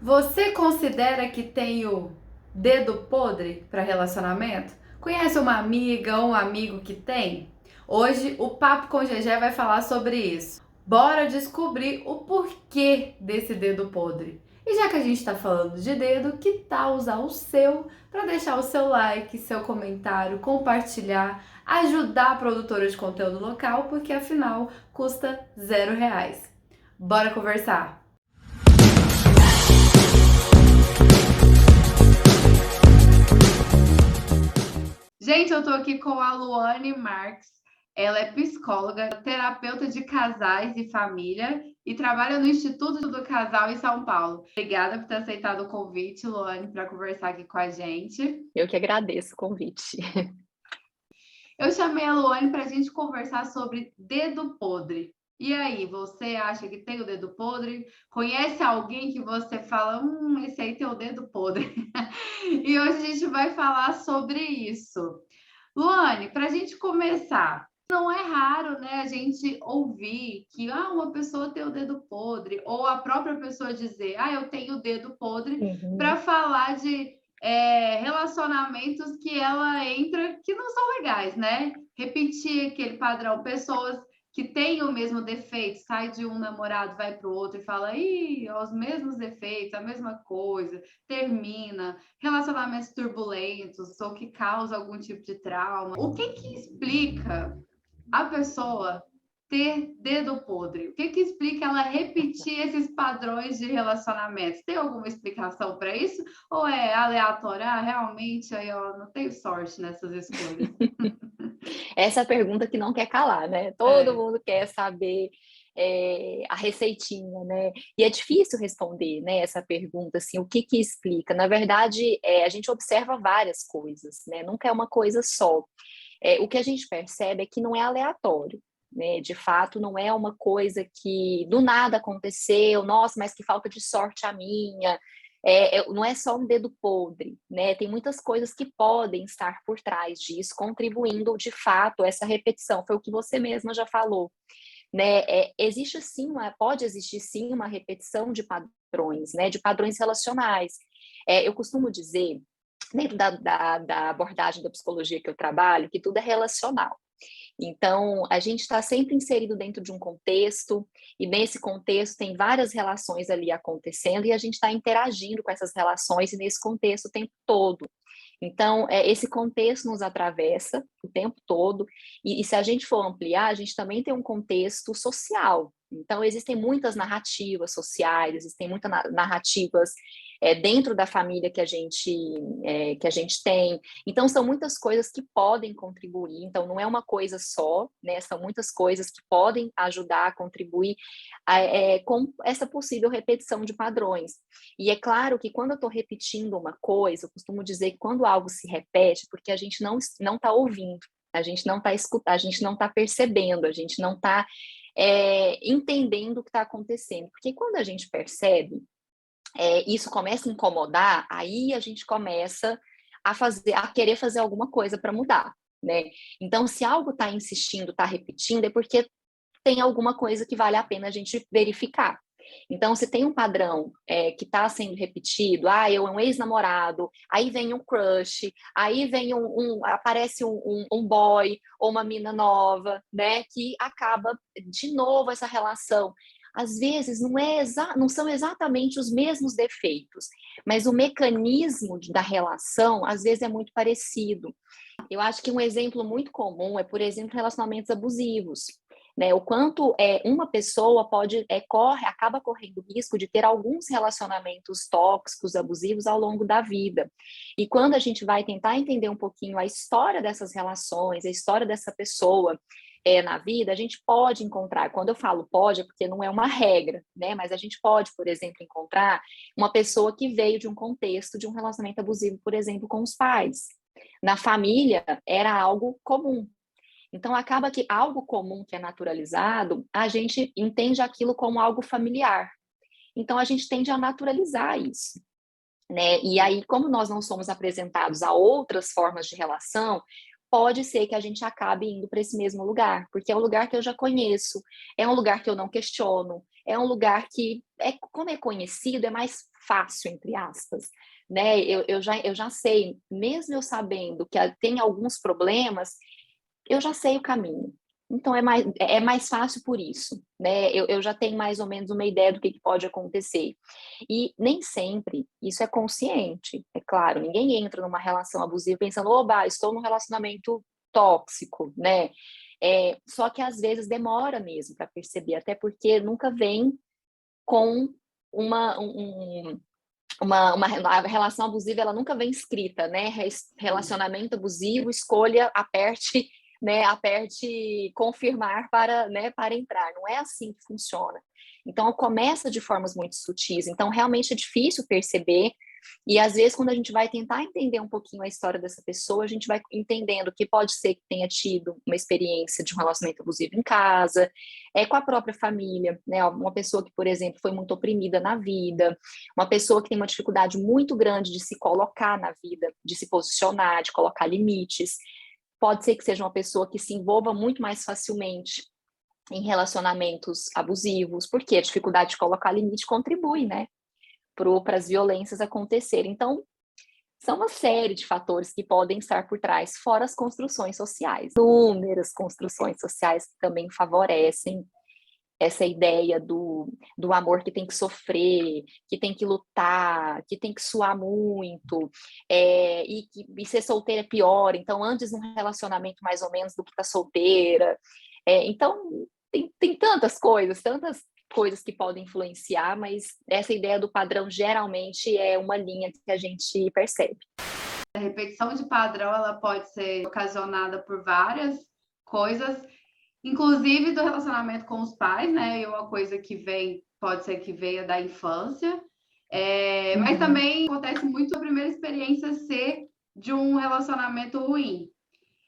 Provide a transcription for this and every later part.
Você considera que tem o dedo podre para relacionamento? Conhece uma amiga ou um amigo que tem? Hoje o Papo com Gegé vai falar sobre isso. Bora descobrir o porquê desse dedo podre. E já que a gente está falando de dedo, que tal usar o seu para deixar o seu like, seu comentário, compartilhar, ajudar a produtora de conteúdo local, porque afinal custa R$ 0. Bora conversar! Gente, eu tô aqui com a Luane Marques. Ela é psicóloga, terapeuta de casais e família e trabalha no Instituto do Casal em São Paulo. Obrigada por ter aceitado o convite, Luane, para conversar aqui com a gente. Eu que agradeço o convite. Eu chamei a Luane para a gente conversar sobre dedo podre. E aí, você acha que tem o dedo podre? Conhece alguém que você fala, esse aí tem o dedo podre? E hoje a gente vai falar sobre isso. Luane, para a gente começar, não é raro, né, a gente ouvir que uma pessoa tem o dedo podre, ou a própria pessoa dizer, eu tenho o dedo podre, para Uhum. falar de relacionamentos que ela entra que não são legais, né? Repetir aquele padrão, pessoas que têm o mesmo defeito, sai de um namorado, vai para o outro e fala, os mesmos defeitos, a mesma coisa, termina, relacionamentos turbulentos ou que causam algum tipo de trauma. O que explica a pessoa ter dedo podre? O que explica ela repetir esses padrões de relacionamentos? Tem alguma explicação para isso? Ou é aleatório? Realmente, aí eu não tenho sorte nessas escolhas. Essa é a pergunta que não quer calar, né? Todo É. mundo quer saber a receitinha, né? E é difícil responder, né, essa pergunta, assim, o que que explica? Na verdade, a gente observa várias coisas, né? Nunca é uma coisa só. O que a gente percebe é que não é aleatório, né? De fato, não é uma coisa que do nada aconteceu, nossa, mas que falta de sorte a minha. Não é só um dedo podre, né? Tem muitas coisas que podem estar por trás disso, contribuindo de fato a essa repetição. Foi o que você mesma já falou, né? Existe sim, pode existir sim uma repetição de padrões, né? De padrões relacionais. Eu costumo dizer, dentro da abordagem da psicologia que eu trabalho, que tudo é relacional. Então, a gente está sempre inserido dentro de um contexto, e nesse contexto tem várias relações ali acontecendo, e a gente está interagindo com essas relações e nesse contexto o tempo todo. Então, esse contexto nos atravessa o tempo todo, e se a gente for ampliar, a gente também tem um contexto social. Então, existem muitas narrativas sociais, existem muitas narrativas dentro da família que a gente tem. Então, são muitas coisas que podem contribuir. Então, não é uma coisa só, né? São muitas coisas que podem ajudar a contribuir com essa possível repetição de padrões. E é claro que quando eu estou repetindo uma coisa, eu costumo dizer que quando algo se repete, porque a gente não está ouvindo, a gente não está escutando, a gente não está percebendo, a gente não está entendendo o que está acontecendo. Porque quando a gente percebe, isso começa a incomodar, aí a gente começa a querer fazer alguma coisa para mudar, né? Então, se algo está insistindo, está repetindo, é porque tem alguma coisa que vale a pena a gente verificar. Então, se tem um padrão que está sendo repetido, eu é um ex-namorado, aí vem um crush, aí vem aparece um boy ou uma mina nova, né, que acaba de novo essa relação. Às vezes não são exatamente os mesmos defeitos, mas o mecanismo da relação às vezes é muito parecido. Eu acho que um exemplo muito comum é, por exemplo, relacionamentos abusivos, né? O quanto uma pessoa acaba correndo risco de ter alguns relacionamentos tóxicos, abusivos ao longo da vida. E quando a gente vai tentar entender um pouquinho a história dessas relações, a história dessa pessoa na vida, a gente pode encontrar, quando eu falo pode, é porque não é uma regra, né? Mas a gente pode, por exemplo, encontrar uma pessoa que veio de um contexto de um relacionamento abusivo, por exemplo, com os pais. Na família era algo comum. Então acaba que algo comum que é naturalizado, a gente entende aquilo como algo familiar. Então a gente tende a naturalizar isso, né? E aí, como nós não somos apresentados a outras formas de relação, pode ser que a gente acabe indo para esse mesmo lugar, porque é um lugar que eu já conheço, é um lugar que eu não questiono, é um lugar que, como é conhecido, é mais fácil, entre aspas, né? Eu já sei, mesmo eu sabendo que tem alguns problemas, eu já sei o caminho. Então, é mais fácil por isso, né? Eu já tenho mais ou menos uma ideia do que pode acontecer. E nem sempre isso é consciente, é claro. Ninguém entra numa relação abusiva pensando, oba, estou num relacionamento tóxico, né? Só que às vezes demora mesmo para perceber, até porque nunca vem com a relação abusiva, ela nunca vem escrita, né? Relacionamento abusivo, escolha, aperte, né? Aperte confirmar para, né, para entrar. Não é assim que funciona. Então, começa de formas muito sutis. Então, realmente é difícil perceber. E às vezes, quando a gente vai tentar entender um pouquinho a história dessa pessoa, a gente vai entendendo que pode ser que tenha tido uma experiência de um relacionamento abusivo em casa, com a própria família, né? Uma pessoa que, por exemplo, foi muito oprimida na vida, uma pessoa que tem uma dificuldade muito grande de se colocar na vida, de se posicionar, de colocar limites. Pode ser que seja uma pessoa que se envolva muito mais facilmente em relacionamentos abusivos, porque a dificuldade de colocar limite contribui, né, para as violências acontecerem. Então, são uma série de fatores que podem estar por trás, fora as construções sociais. Inúmeras construções sociais que também favorecem essa ideia do amor que tem que sofrer, que tem que lutar, que tem que suar muito, e ser solteira é pior, então antes um relacionamento mais ou menos do que estar solteira. Então, tem tantas coisas que podem influenciar, mas essa ideia do padrão geralmente é uma linha que a gente percebe. A repetição de padrão, ela pode ser ocasionada por várias coisas, inclusive do relacionamento com os pais, né? E uma coisa que pode ser que venha da infância, mas também acontece muito a primeira experiência ser de um relacionamento ruim.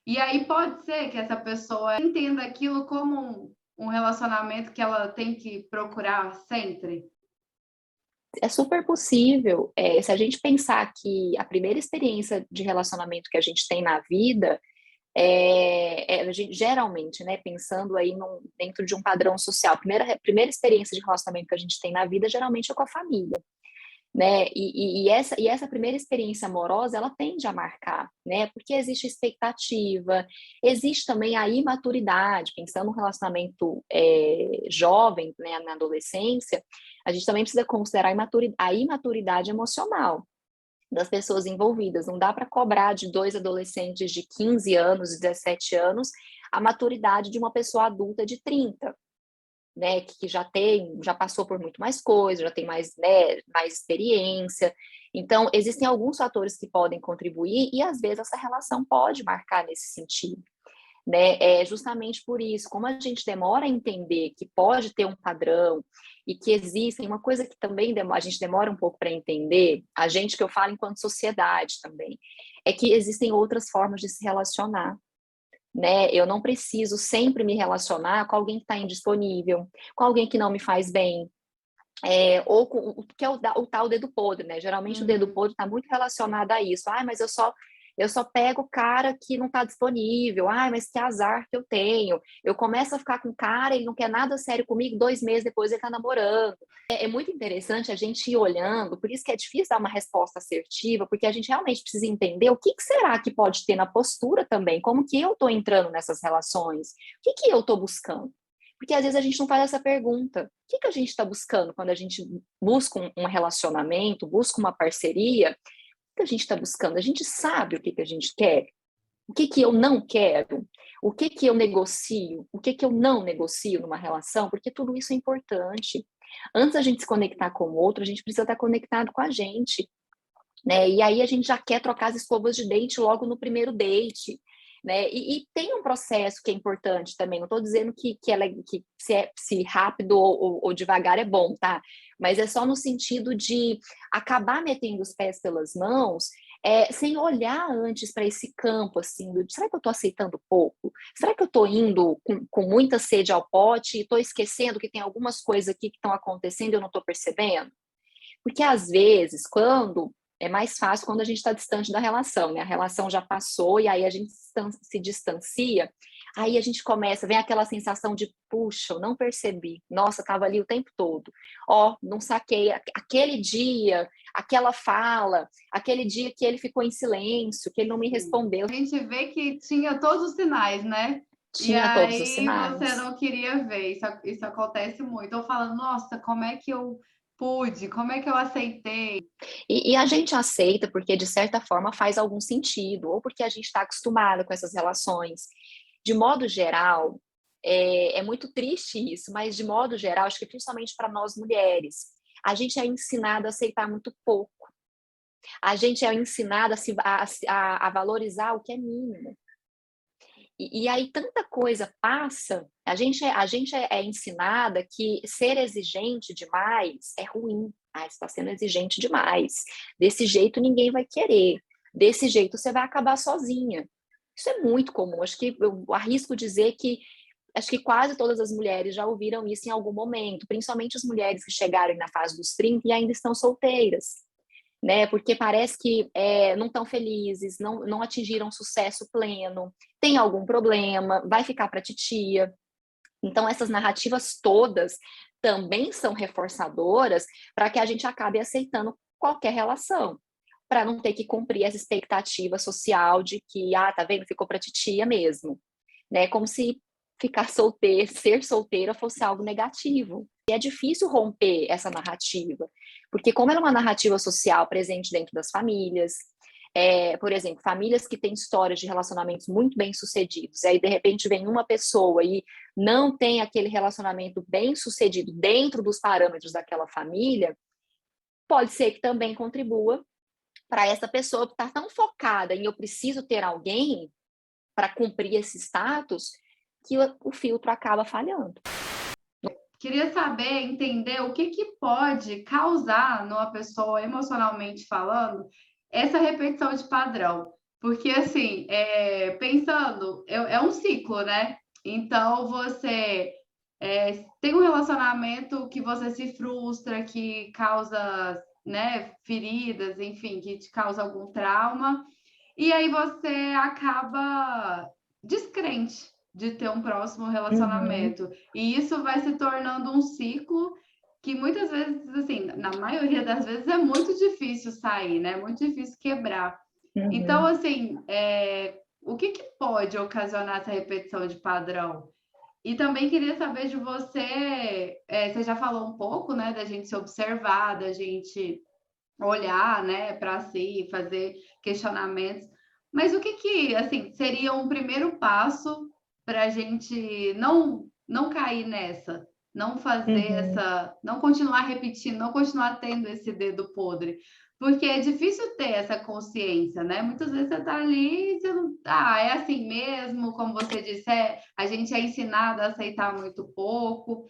E aí pode ser que essa pessoa entenda aquilo como um relacionamento que ela tem que procurar sempre. É super possível. Se a gente pensar que a primeira experiência de relacionamento que a gente tem na vida, a gente, geralmente, né, pensando aí dentro de um padrão social, a primeira experiência de relacionamento que a gente tem na vida, geralmente é com a família, né? E essa primeira experiência amorosa, ela tende a marcar, né? Porque existe expectativa, existe também a imaturidade, pensando no relacionamento jovem, né, na adolescência, a gente também precisa considerar a imaturidade emocional das pessoas envolvidas. Não dá para cobrar de dois adolescentes de 15 anos, 17 anos, a maturidade de uma pessoa adulta de 30, né, que já passou por muito mais coisas, já tem mais, né, mais experiência. Então, existem alguns fatores que podem contribuir e, às vezes, essa relação pode marcar nesse sentido, né? Justamente por isso, como a gente demora a entender que pode ter um padrão e que existem, uma coisa que também a gente demora um pouco para entender, a gente que eu falo enquanto sociedade também, é que existem outras formas de se relacionar, né? Eu não preciso sempre me relacionar com alguém que está indisponível, com alguém que não me faz bem, ou com o que é o tal dedo podre, né? Geralmente o dedo podre está muito relacionado a isso. Mas eu só pego o cara que não está disponível. Mas que azar que eu tenho. Eu começo a ficar com o cara, ele não quer nada sério comigo, 2 meses depois ele está namorando. É muito interessante a gente ir olhando, por isso que é difícil dar uma resposta assertiva, porque a gente realmente precisa entender o que será que pode ter na postura também, como que eu estou entrando nessas relações, o que eu estou buscando. Porque às vezes a gente não faz essa pergunta. O que a gente está buscando quando a gente busca um relacionamento, busca uma parceria? O que a gente está buscando? A gente sabe o que a gente quer? O que eu não quero? O que eu negocio? O que eu não negocio numa relação? Porque tudo isso é importante. Antes da gente se conectar com o outro, a gente precisa estar conectado com a gente, né? E aí a gente já quer trocar as escovas de dente logo no primeiro date, né? E tem um processo que é importante também. Não estou dizendo que se rápido ou devagar é bom, tá? Mas é só no sentido de acabar metendo os pés pelas mãos, sem olhar antes para esse campo, assim, será que eu estou aceitando pouco? Será que eu estou indo com muita sede ao pote e estou esquecendo que tem algumas coisas aqui que estão acontecendo e eu não estou percebendo? Porque às vezes, quando É mais fácil quando a gente está distante da relação, né? A relação já passou e aí a gente se distancia, aí a gente começa, vem aquela sensação de, puxa, eu não percebi, nossa, estava ali o tempo todo, ó, não saquei, aquele dia, aquela fala, aquele dia que ele ficou em silêncio, que ele não me respondeu. A gente vê que tinha todos os sinais, né? E Tinha todos os aí você sinais. não queria ver. Isso acontece muito. Eu falo, nossa, como é que eu pude? Como é que eu aceitei? E a gente aceita porque, de certa forma, faz algum sentido, ou porque a gente está acostumado com essas relações. De modo geral, é muito triste isso, mas de modo geral, acho que principalmente para nós mulheres, a gente é ensinado a aceitar muito pouco. A gente é ensinado a valorizar o que é mínimo. E aí tanta coisa passa, a gente é ensinada que ser exigente demais é ruim. Ah, você está sendo exigente demais. Desse jeito ninguém vai querer. Desse jeito você vai acabar sozinha. Isso é muito comum. Acho que eu arrisco dizer que acho que quase todas as mulheres já ouviram isso em algum momento, principalmente as mulheres que chegaram na fase dos 30 e ainda estão solteiras, né? Porque parece que não estão felizes, não atingiram sucesso pleno, tem algum problema, vai ficar para titia. Então, essas narrativas todas também são reforçadoras para que a gente acabe aceitando qualquer relação, para não ter que cumprir essa expectativa social de que, tá vendo, ficou para titia mesmo, né? Como se ficar solteira, ser solteira fosse algo negativo. E é difícil romper essa narrativa, porque como ela é uma narrativa social presente dentro das famílias, por exemplo, famílias que têm histórias de relacionamentos muito bem sucedidos, e aí de repente vem uma pessoa e não tem aquele relacionamento bem sucedido dentro dos parâmetros daquela família, pode ser que também contribua para essa pessoa estar tão focada em eu preciso ter alguém para cumprir esse status que o filtro acaba falhando. Queria saber, entender o que pode causar numa pessoa, emocionalmente falando, essa repetição de padrão. Porque, assim, pensando, é um ciclo, né? Então, você tem um relacionamento que você se frustra, que causa, né, feridas, enfim, que te causa algum trauma, e aí você acaba descrente de ter um próximo Uhum, relacionamento. E isso vai se tornando um ciclo que muitas vezes, assim, na maioria das vezes é muito difícil sair, né? Muito difícil quebrar. Então, uhum. assim, o que pode ocasionar essa repetição de padrão? E também queria saber de você, você já falou um pouco, né, da gente se observar, da gente olhar, né, para si, fazer questionamentos. Mas o que assim seria um primeiro passo para a gente não cair nessa, não fazer Uhum. essa, não continuar repetindo, não continuar tendo esse dedo podre, porque é difícil ter essa consciência, né? Muitas vezes você está ali e você não, é assim mesmo, como você disse, a gente é ensinado a aceitar muito pouco.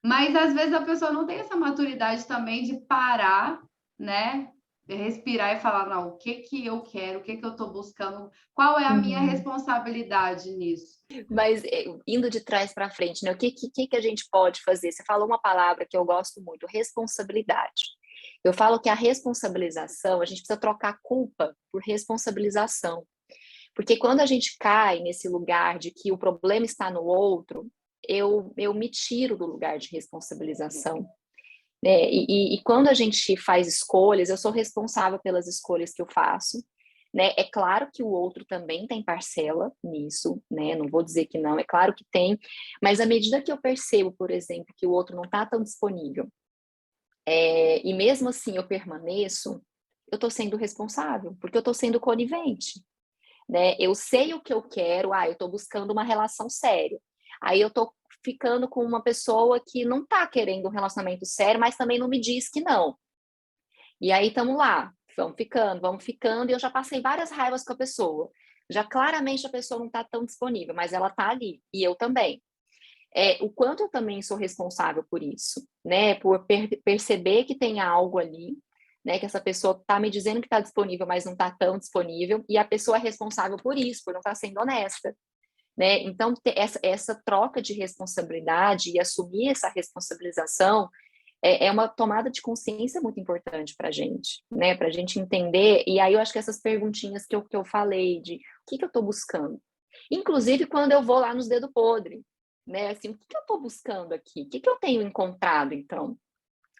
Mas às vezes a pessoa não tem essa maturidade também de parar, né? Respirar e falar, não, o que eu quero, o que eu estou buscando, qual é a minha Uhum. responsabilidade nisso? Mas indo de trás para frente, né? O que a gente pode fazer? Você falou uma palavra que eu gosto muito, responsabilidade. Eu falo que a responsabilização, a gente precisa trocar culpa por responsabilização. Porque quando a gente cai nesse lugar de que o problema está no outro, eu me tiro do lugar de responsabilização. Né? E quando a gente faz escolhas, eu sou responsável pelas escolhas que eu faço. Né? É claro que o outro também tem parcela nisso, né? Não vou dizer que não, é claro que tem, mas à medida que eu percebo, por exemplo, que o outro não está tão disponível, e mesmo assim eu permaneço, eu estou sendo responsável, porque eu estou sendo conivente, né? Eu sei o que eu quero, eu estou buscando uma relação séria. Aí eu estou ficando com uma pessoa que não está querendo um relacionamento sério, mas também não me diz que não. E aí estamos lá, vamos ficando, e eu já passei várias raivas com a pessoa. Já claramente a pessoa não está tão disponível, mas ela está ali, e eu também. O quanto eu também sou responsável por isso, né? Por perceber que tem algo ali, né? Que essa pessoa está me dizendo que está disponível, mas não está tão disponível, e a pessoa é responsável por isso, por não estar sendo honesta, né? Então, essa troca de responsabilidade e assumir essa responsabilização é uma tomada de consciência muito importante para a gente, né? Para a gente entender. E aí eu acho que essas perguntinhas que eu falei de o que eu estou buscando. Inclusive quando eu vou lá nos dedos podres, né? Assim, o que eu estou buscando aqui? O que eu tenho encontrado, então?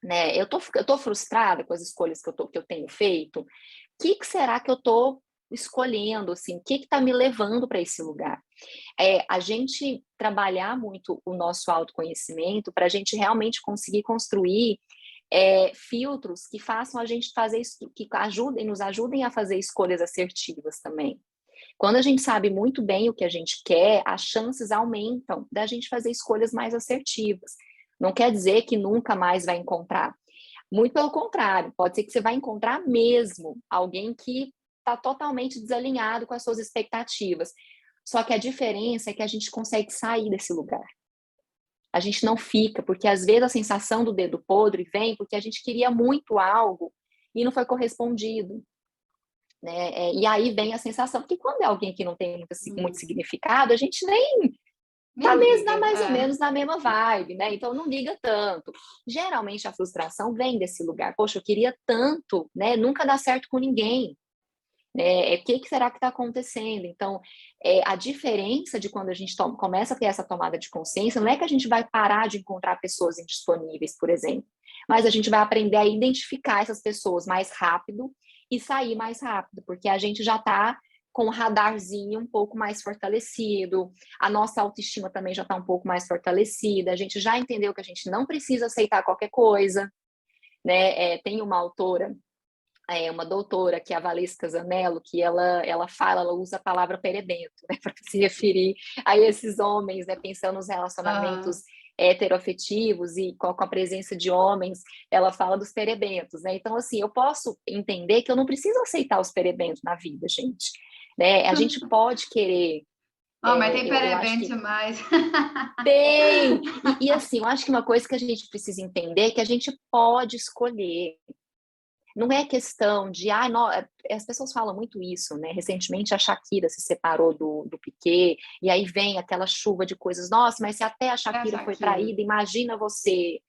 Né? Eu tô frustrada com as escolhas que eu tenho feito. O que será que eu estou escolhendo? Assim, o que está me levando para esse lugar? A gente trabalhar muito o nosso autoconhecimento para a gente realmente conseguir construir filtros que façam a gente fazer isso, que nos ajudem a fazer escolhas assertivas também. Quando a gente sabe muito bem o que a gente quer, as chances aumentam da gente fazer escolhas mais assertivas. Não quer dizer que nunca mais vai encontrar. Muito pelo contrário, pode ser que você vai encontrar mesmo alguém que está totalmente desalinhado com as suas expectativas. Só que a diferença é que a gente consegue sair desse lugar. A gente não fica, porque às vezes a sensação do dedo podre vem porque a gente queria muito algo e não foi correspondido. Né? E aí vem a sensação, porque quando é alguém que não tem muito significado, a gente nem tá mesmo, mais ou menos na mesma vibe, né? Então não liga tanto. Geralmente a frustração vem desse lugar. Poxa, eu queria tanto, né? Nunca dá certo com ninguém. O que será que está acontecendo? Então, a diferença de quando a gente começa a ter essa tomada de consciência, não é que a gente vai parar de encontrar pessoas indisponíveis, por exemplo, mas a gente vai aprender a identificar essas pessoas mais rápido e sair mais rápido, porque a gente já está com o radarzinho um pouco mais fortalecido, a nossa autoestima também já está um pouco mais fortalecida, a gente já entendeu que a gente não precisa aceitar qualquer coisa, né? Tem uma autora, uma doutora, que é a Valesca Zanello, que ela usa a palavra perebento, né, para se referir a esses homens, né, pensando nos relacionamentos heteroafetivos e com a presença de homens, ela fala dos perebentos, né? Então, assim, eu posso entender que eu não preciso aceitar os perebentos na vida, gente, né? A gente pode querer. Mas tem perebento demais. Tem! E assim, eu acho que uma coisa que a gente precisa entender é que a gente pode escolher. Não é questão de, não, as pessoas falam muito isso, né? Recentemente a Shakira se separou do Piquet, e aí vem aquela chuva de coisas, nossa, mas se até a Shakira foi traída, imagina você.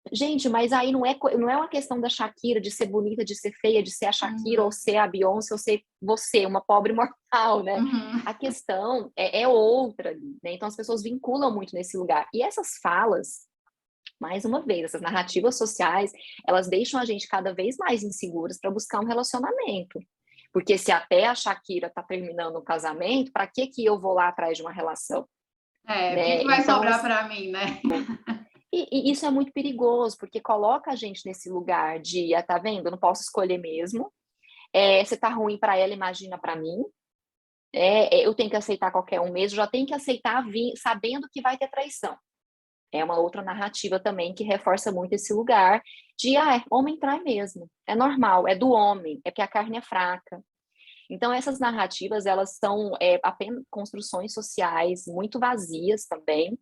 Gente, mas aí não é uma questão da Shakira de ser bonita, de ser feia, de ser a Shakira ou ser a Beyoncé ou ser você, uma pobre mortal, né? A questão é outra ali, né? Então as pessoas vinculam muito nesse lugar. E essas falas, mais uma vez, essas narrativas sociais, elas deixam a gente cada vez mais inseguras para buscar um relacionamento. Porque se até a Shakira está terminando um casamento, para que eu vou lá atrás de uma relação? O que vai sobrar para mim, né? E isso é muito perigoso, porque coloca a gente nesse lugar de, tá vendo? Eu não posso escolher mesmo. Se tá ruim para ela, imagina para mim. Eu tenho que aceitar qualquer um mesmo, já tenho que aceitar sabendo que vai ter traição. É uma outra narrativa também que reforça muito esse lugar de, homem trai mesmo, é normal, é do homem, é porque a carne é fraca. Então, essas narrativas, elas são apenas construções sociais muito vazias também,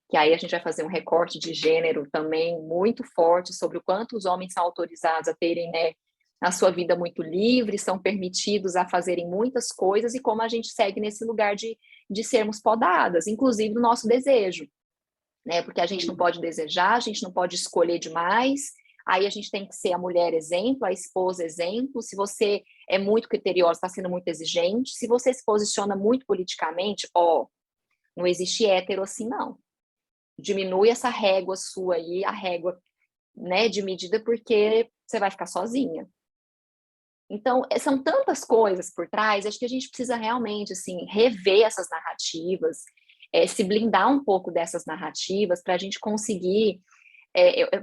que aí a gente vai fazer um recorte de gênero também muito forte sobre o quanto os homens são autorizados a terem, né, a sua vida muito livre, são permitidos a fazerem muitas coisas e como a gente segue nesse lugar de sermos podadas, inclusive do nosso desejo. Né? Porque a gente não pode desejar, a gente não pode escolher demais, aí a gente tem que ser a mulher exemplo, a esposa exemplo, se você é muito criteriosa, está sendo muito exigente, se você se posiciona muito politicamente, não existe hétero assim, não. Diminui essa régua sua aí, a régua, né, de medida, porque você vai ficar sozinha. Então, são tantas coisas por trás, acho que a gente precisa realmente, assim, rever essas narrativas, se blindar um pouco dessas narrativas para a gente conseguir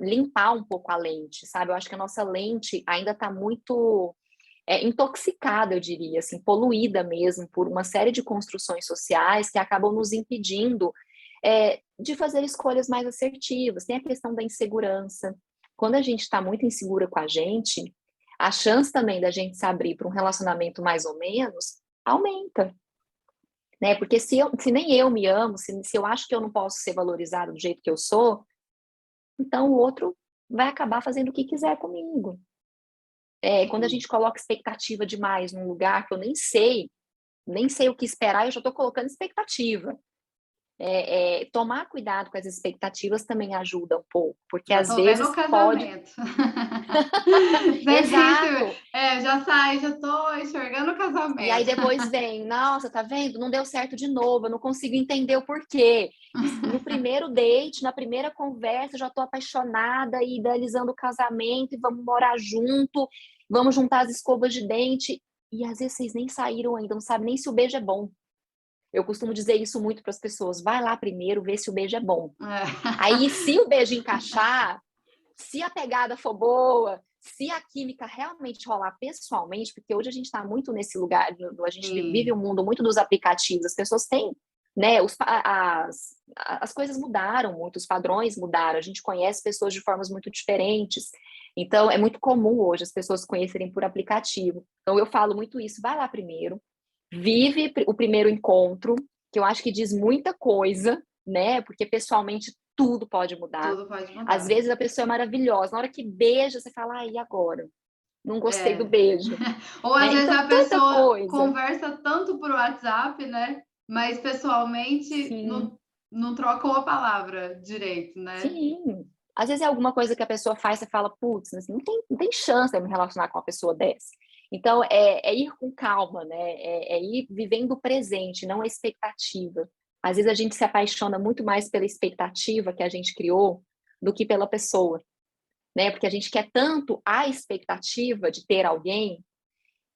limpar um pouco a lente, sabe? Eu acho que a nossa lente ainda está muito intoxicada, eu diria, assim, poluída mesmo por uma série de construções sociais que acabam nos impedindo de fazer escolhas mais assertivas. Tem a questão da insegurança. Quando a gente está muito insegura com a chance também da gente se abrir para um relacionamento mais ou menos aumenta. Né? Porque se nem eu me amo, se eu acho que eu não posso ser valorizada do jeito que eu sou, então o outro vai acabar fazendo o que quiser comigo. Quando a gente coloca expectativa demais num lugar que eu nem sei o que esperar, eu já estou colocando expectativa. Tomar cuidado com as expectativas também ajuda um pouco, porque Já às tô vendo o vezes pode... casamento. Exato! Já sai, já tô enxergando o E aí casamento. depois vem, nossa, tá vendo? Não deu certo de novo, eu não consigo entender o porquê. No primeiro date, na primeira conversa, já tô apaixonada e idealizando o casamento e vamos morar junto, vamos juntar as escovas de dente. E às vezes vocês nem saíram ainda, não sabem nem se o beijo é bom. Eu costumo dizer isso muito para as pessoas. Vai lá primeiro, vê se o beijo é bom. Aí, se o beijo encaixar, se a pegada for boa, se a química realmente rolar pessoalmente, porque hoje a gente está muito nesse lugar, a gente vive um mundo muito dos aplicativos, as pessoas têm, né, as coisas mudaram muito, os padrões mudaram, a gente conhece pessoas de formas muito diferentes, então é muito comum hoje as pessoas se conhecerem por aplicativo. Então eu falo muito isso, vai lá primeiro, vive o primeiro encontro, que eu acho que diz muita coisa, né, porque pessoalmente tudo pode mudar. Tudo pode Às mudar. vezes a pessoa é maravilhosa. Na hora que beija, você fala, e agora? Não gostei do beijo. Ou às Né? vezes Então, a tanta pessoa coisa. conversa tanto por WhatsApp, né? Mas pessoalmente Sim, não trocou a palavra direito, né? sim. Às vezes é alguma coisa que a pessoa faz, você fala, putz, não tem chance de eu me relacionar com uma pessoa dessa. Então, é ir com calma, né? É ir vivendo o presente, não a expectativa. Às vezes a gente se apaixona muito mais pela expectativa que a gente criou do que pela pessoa, né? Porque a gente quer tanto a expectativa de ter alguém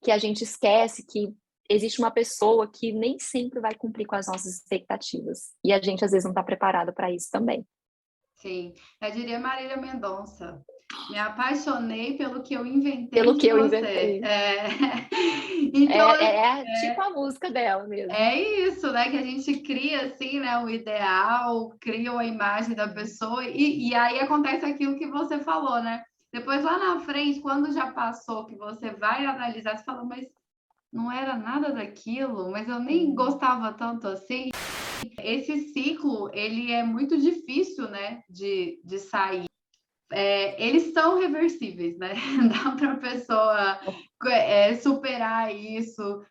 que a gente esquece que existe uma pessoa que nem sempre vai cumprir com as nossas expectativas. E a gente, às vezes, não está preparado para isso também. Sim, eu diria Marília Mendonça. Me apaixonei pelo que eu inventei Pelo de que eu você. inventei. Então, Tipo a música dela mesmo. é isso, né? Que a gente cria assim, né? O ideal, cria a imagem da pessoa, e aí acontece aquilo que você falou, né? Depois lá na frente, quando já passou, que você vai analisar, você fala, mas não era nada daquilo, mas eu nem Sim, gostava tanto assim. Esse ciclo, ele é muito difícil, né? De sair. Eles são reversíveis, né? Dá para a pessoa superar isso,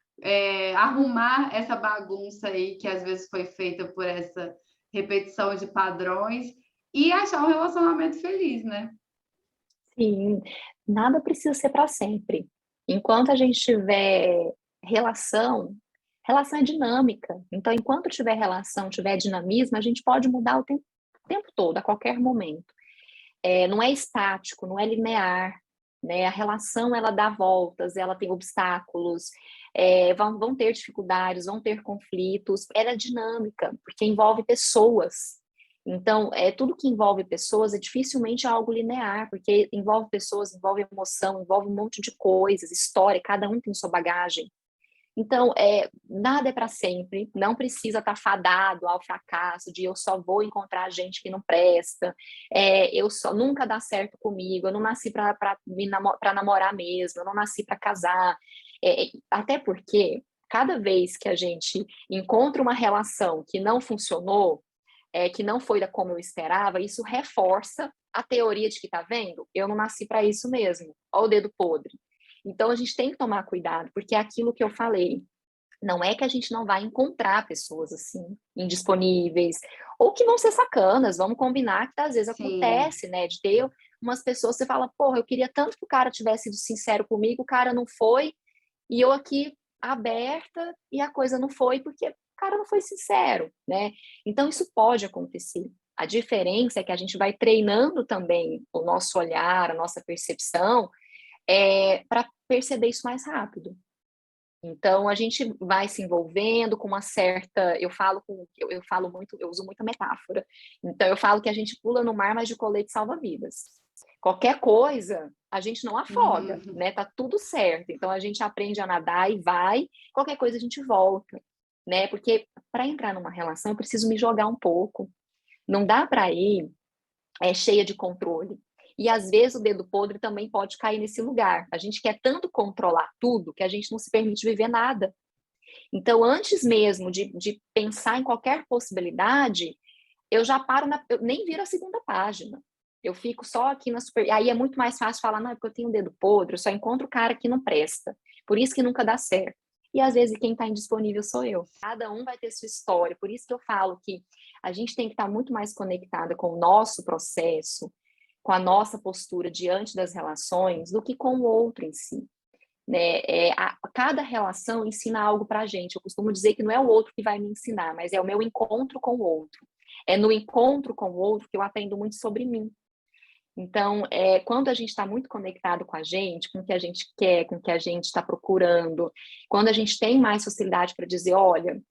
arrumar essa bagunça aí que às vezes foi feita por essa repetição de padrões e achar um relacionamento feliz, né? sim. Nada precisa ser para sempre. Enquanto a gente tiver relação, relação é dinâmica. Então, enquanto tiver relação, tiver dinamismo, a gente pode mudar o tempo todo, a qualquer momento. Não é estático, não é linear, né? A relação ela dá voltas, ela tem obstáculos, vão ter dificuldades, vão ter conflitos. Ela é dinâmica, porque envolve pessoas. Então, tudo que envolve pessoas é dificilmente algo linear, porque envolve pessoas, envolve emoção, envolve um monte de coisas, história, cada um tem sua bagagem. Então, nada é para sempre, não precisa estar fadado ao fracasso de eu só vou encontrar gente que não presta, eu só nunca dá certo comigo, eu não nasci para namorar mesmo, eu não nasci para casar. Até porque cada vez que a gente encontra uma relação que não funcionou, que não foi da como eu esperava, isso reforça a teoria de que tá vendo, eu não nasci para isso mesmo, olha o dedo podre. Então, a gente tem que tomar cuidado, porque é aquilo que eu falei. Não é que a gente não vai encontrar pessoas assim, indisponíveis, ou que vão ser sacanas, vamos combinar que às vezes Sim, acontece, né? De ter umas pessoas, você fala, porra, eu queria tanto que o cara tivesse sido sincero comigo, o cara não foi, e eu aqui aberta, e a coisa não foi, porque o cara não foi sincero, né? Então, isso pode acontecer. A diferença é que a gente vai treinando também o nosso olhar, a nossa percepção, para perceber isso mais rápido. Então a gente vai se envolvendo com uma certa, eu falo muito, eu uso muita metáfora. Então eu falo que a gente pula no mar, mas de colete salva-vidas. Qualquer coisa, a gente não afoga, né? Tá tudo certo. Então a gente aprende a nadar e vai, qualquer coisa a gente volta, né? Porque para entrar numa relação eu preciso me jogar um pouco. Não dá para ir cheia de controle. E às vezes o dedo podre também pode cair nesse lugar. A gente quer tanto controlar tudo que a gente não se permite viver nada. Então, antes mesmo de pensar em qualquer possibilidade, eu já paro, eu nem viro a segunda página. Eu fico só aqui na super. Aí é muito mais fácil falar, não, é porque eu tenho o dedo podre, eu só encontro o cara que não presta. Por isso que nunca dá certo. e às vezes quem está indisponível sou eu. Cada um vai ter sua história, por isso que eu falo que a gente tem que estar muito mais conectada com o nosso processo, com a nossa postura diante das relações, do que com o outro em si. Né? Cada relação ensina algo para a gente. Eu costumo dizer que não é o outro que vai me ensinar, mas é o meu encontro com o outro. É no encontro com o outro que eu aprendo muito sobre mim. Então, quando a gente está muito conectado com a gente, com o que a gente quer, com o que a gente está procurando, quando a gente tem mais facilidade para dizer, olha,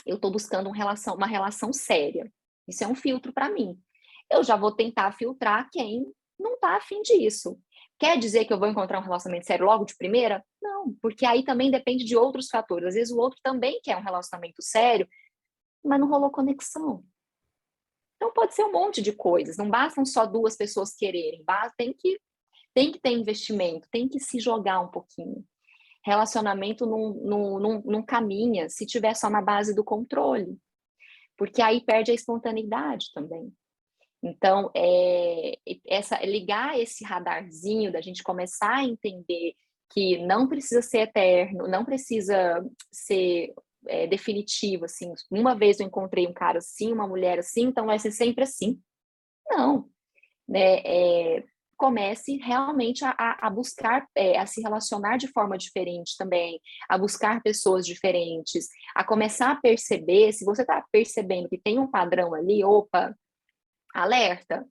eu estou buscando uma relação séria. Isso é um filtro para mim. Eu já vou tentar filtrar quem não está afim disso. Quer dizer que eu vou encontrar um relacionamento sério logo de primeira? Não, porque aí também depende de outros fatores. Às vezes o outro também quer um relacionamento sério, mas não rolou conexão. Então pode ser um monte de coisas, não bastam só duas pessoas quererem, tem que ter investimento, tem que se jogar um pouquinho. Relacionamento não caminha se tiver só na base do controle, porque aí perde a espontaneidade também. Então, ligar esse radarzinho da gente começar a entender que não precisa ser eterno, não precisa ser definitivo, assim, uma vez eu encontrei um cara assim, uma mulher assim, então vai ser sempre assim. Não, né? Comece realmente a buscar, a se relacionar de forma diferente também, a buscar pessoas diferentes, a começar a perceber, se você está percebendo que tem um padrão ali, opa, alerta,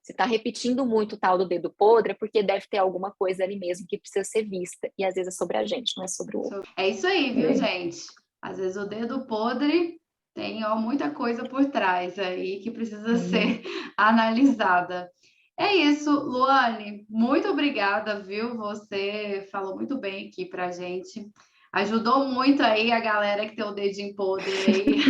você está repetindo muito o tal do dedo podre, é porque deve ter alguma coisa ali mesmo que precisa ser vista, e às vezes é sobre a gente, não é sobre o outro. É isso aí, viu, gente? Às vezes o dedo podre tem muita coisa por trás aí que precisa ser analisada. É isso, Luane, muito obrigada, viu? Você falou muito bem aqui pra gente. Ajudou muito aí a galera que tem o dedinho podre aí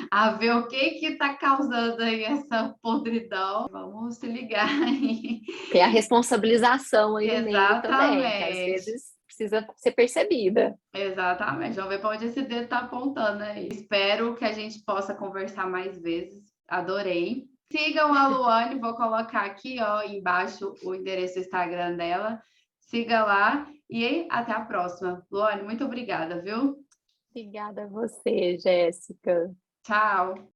a ver o que tá causando aí essa podridão. Vamos se ligar aí. Tem a responsabilização aí no meio também, que às Exatamente. vezes precisa ser percebida. Exatamente. Vamos ver para onde esse dedo tá apontando aí. Espero que a gente possa conversar mais vezes. Adorei. Sigam a Luane, vou colocar aqui, ó, embaixo o endereço do Instagram dela. Siga lá e até a próxima. Luane, muito obrigada, viu? Obrigada a você, Jéssica. Tchau.